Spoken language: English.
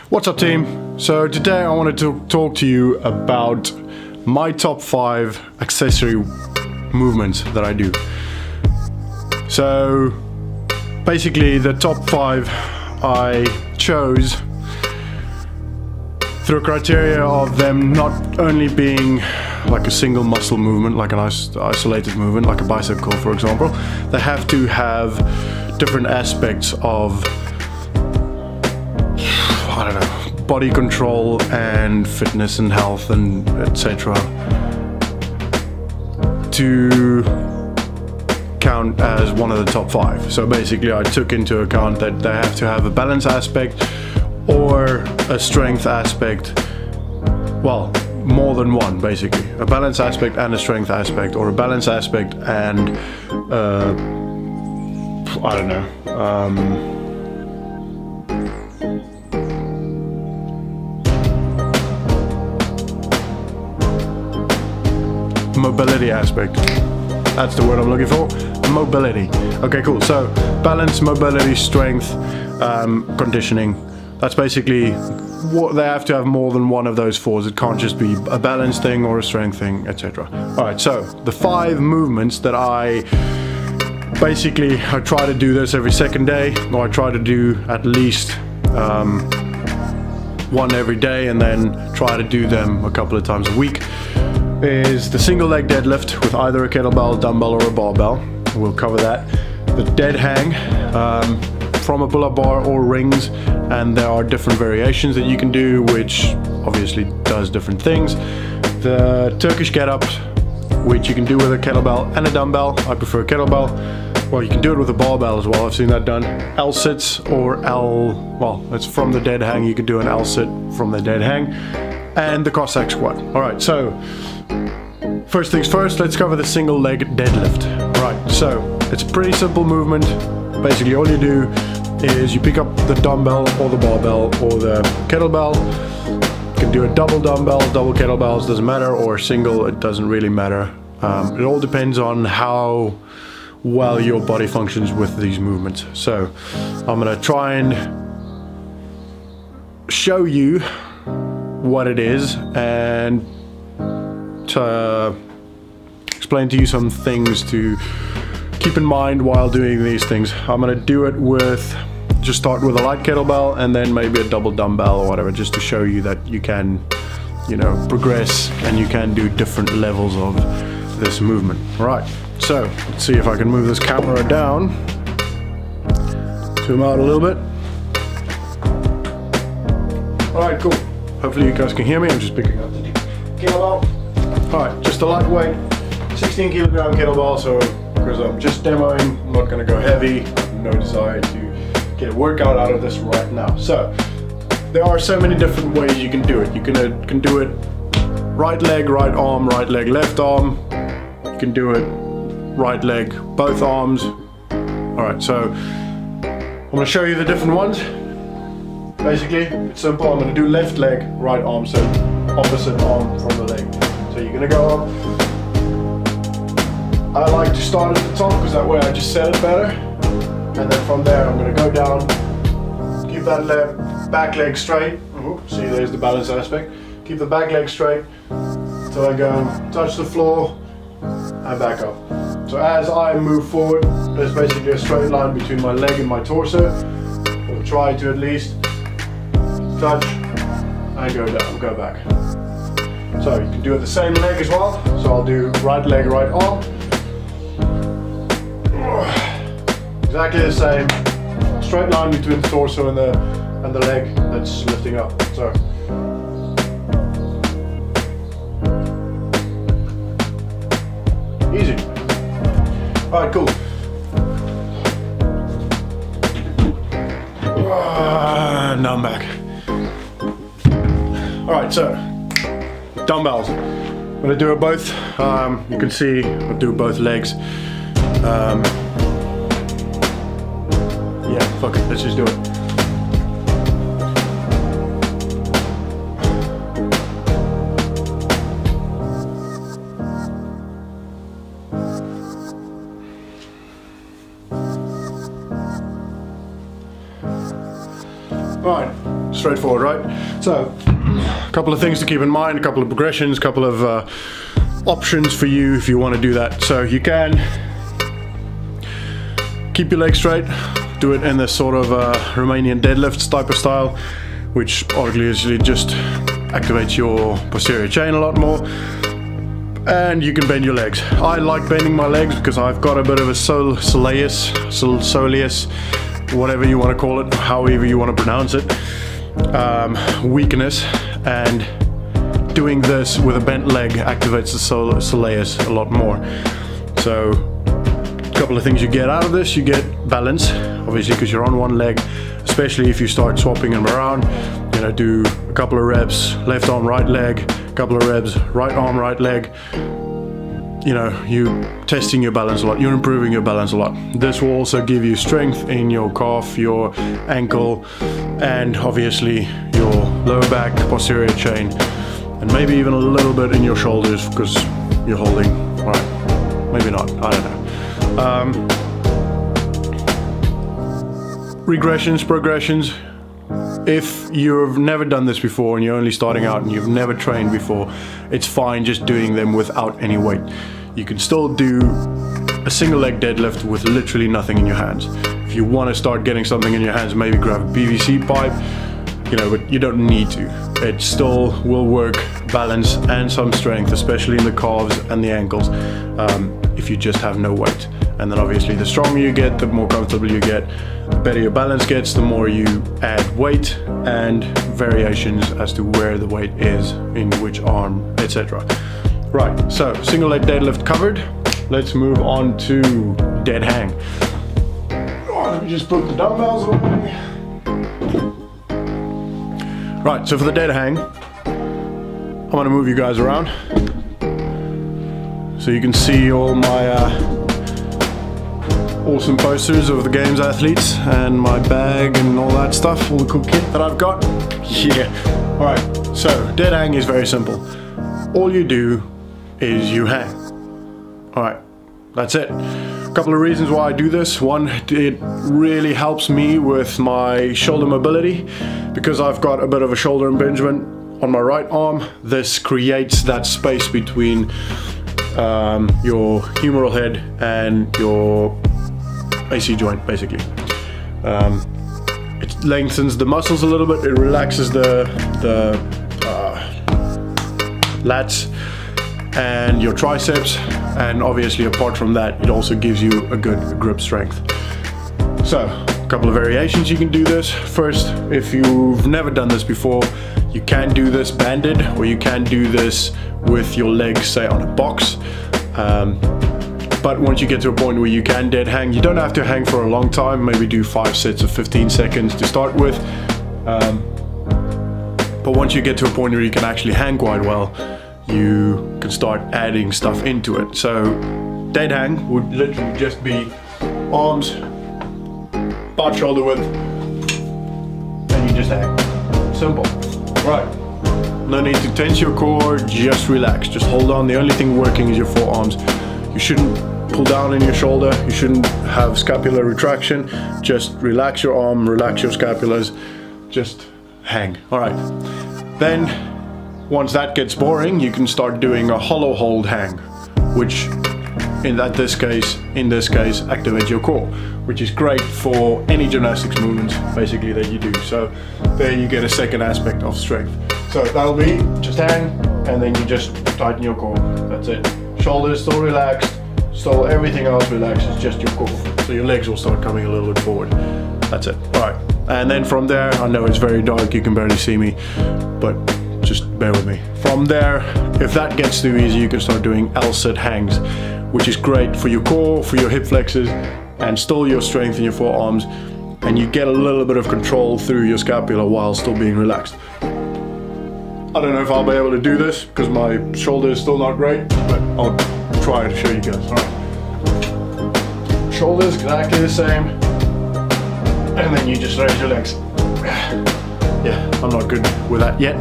What's up, team? So today I wanted to talk to you about my top 5 accessory movements that I do. So basically the top 5 I chose through criteria of them not only being like a single muscle movement, like an isolated movement, like a bicep curl for example. They have to have different aspects of, I don't know, body control and fitness and health and etc. to count as one of the top 5. So basically I took into account that they have to have a balance aspect or a strength aspect. Well, more than one basically. A balance aspect and a strength aspect, or a balance aspect and I don't know, mobility aspect. That's the word I'm looking for. Mobility. Okay, cool. So balance, mobility, strength, conditioning. That's basically what they have to have. More than one of those 4s. It can't just be a balance thing or a strength thing, etc. Alright, so the 5 movements that I try to do this every second day, or I try to do at least one every day, and then try to do them a couple of times a week, is the single leg deadlift with either a kettlebell, dumbbell or a barbell. We'll cover that. The dead hang from a pull-up bar or rings, and there are different variations that you can do, which obviously does different things. The Turkish get-up, which you can do with a kettlebell and a dumbbell. I prefer kettlebell. Well, you can do it with a barbell as well. I've seen that done. L-sits or well, it's from the dead hang. You can do an L-sit from the dead hang. And the Cossack squat. Alright, so first things first, let's cover the single leg deadlift. Right, so it's a pretty simple movement. Basically all you do is you pick up the dumbbell or the barbell or the kettlebell. You can do a double dumbbell, double kettlebells, doesn't matter, or single, it doesn't really matter. It all depends on how well your body functions with these movements. So I'm gonna try and show you what it is and to explain to you some things to keep in mind while doing these things. I'm gonna do it with, just start with a light kettlebell and then maybe a double dumbbell or whatever, just to show you that you can, you know, progress and you can do different levels of this movement. All right, so let's see if I can move this camera down, zoom out a little bit. All right, cool. Hopefully you guys can hear me. I'm just picking up the kettlebell. Alright, just a lightweight 16 kilogram kettlebell, so because I'm just demoing, I'm not going to go heavy. I have no desire to get a workout out of this right now. So there are so many different ways you can do it. You can do it right leg, right arm, right leg, left arm. You can do it right leg, both arms. Alright, so I'm going to show you the different ones. Basically, it's simple. I'm going to do left leg, right arm, so opposite arm from the leg. So you're going to go up. I like to start at the top because that way I just set it better. And then from there I'm going to go down, keep that back leg straight. See, there's the balance aspect. Keep the back leg straight until I go touch the floor and back up. So as I move forward, there's basically a straight line between my leg and my torso. I'll try to at least touch and go down, go back. So you can do it the same leg as well. So I'll do right leg, right arm. Exactly the same. Straight line between the torso and the leg that's lifting up. So easy. Alright, cool. Now I'm back. Alright, so dumbbells. I'm going to do it both. You can see I'll do both legs. Yeah, fuck it, let's just do it. Right, straightforward, right? So, a couple of things to keep in mind, a couple of progressions, a couple of options for you if you want to do that. So you can keep your legs straight, do it in this sort of Romanian deadlift type of style, which obviously just activates your posterior chain a lot more. And you can bend your legs. I like bending my legs because I've got a bit of a soleus, whatever you want to call it, however you want to pronounce it, weakness, and doing this with a bent leg activates the soleus a lot more. So a couple of things you get out of this: you get balance, obviously, because you're on one leg, especially if you start swapping them around. You know, do a couple of reps left arm, right leg, a couple of reps right arm, right leg. You know, you're testing your balance a lot, you're improving your balance a lot. This will also give you strength in your calf, your ankle, and obviously your lower back, posterior chain, and maybe even a little bit in your shoulders because you're holding, right, maybe not, I don't know. Regressions, progressions. If you've never done this before and you're only starting out and you've never trained before, it's fine just doing them without any weight. You can still do a single leg deadlift with literally nothing in your hands. If you want to start getting something in your hands, maybe grab a PVC pipe, you know, but you don't need to. It still will work balance and some strength, especially in the calves and the ankles, if you just have no weight. And then obviously the stronger you get, the more comfortable you get, the better your balance gets, the more you add weight and variations as to where the weight is, in which arm, etc. Right, so single leg deadlift covered. Let's move on to dead hang. Oh, let me just put the dumbbells away. Right, so for the dead hang, I'm gonna move you guys around so you can see all my awesome posters of the games athletes and my bag and all that stuff, all the cool kit that I've got. Yeah. Alright, so dead hang is very simple. All you do is you hang. Alright, that's it. A couple of reasons why I do this. One, it really helps me with my shoulder mobility because I've got a bit of a shoulder impingement on my right arm. This creates that space between your humeral head and your AC joint, basically. It lengthens the muscles a little bit, it relaxes the lats and your triceps, and obviously apart from that it also gives you a good grip strength. So a couple of variations you can do this. First, if you've never done this before, you can do this banded, or you can do this with your legs, say, on a box. But once you get to a point where you can dead hang, you don't have to hang for a long time, maybe do 5 sets of 15 seconds to start with. But once you get to a point where you can actually hang quite well, you can start adding stuff into it. So dead hang would literally just be arms about shoulder width, and you just hang. Simple. Right. No need to tense your core, just relax, just hold on. The only thing working is your forearms. You shouldn't pull down in your shoulder, you shouldn't have scapular retraction, just relax your arm, relax your scapulas, just hang. Alright, then once that gets boring, you can start doing a hollow hold hang, which in this case activates your core, which is great for any gymnastics movements basically that you do. So there you get a second aspect of strength. So that'll be just hang, and then you just tighten your core, that's it. Shoulders still relaxed, still everything else relaxed, it's just your core. So your legs will start coming a little bit forward. That's it. Alright. And then from there, I know it's very dark, you can barely see me, but just bear with me. From there, if that gets too easy, you can start doing L-sit hangs, which is great for your core, for your hip flexors, and still your strength in your forearms, and you get a little bit of control through your scapula while still being relaxed. I don't know if I'll be able to do this because my shoulder is still not great, but I'll try to show you guys. Alright. Shoulders exactly the same, and then you just raise your legs. Yeah, I'm not good with that yet.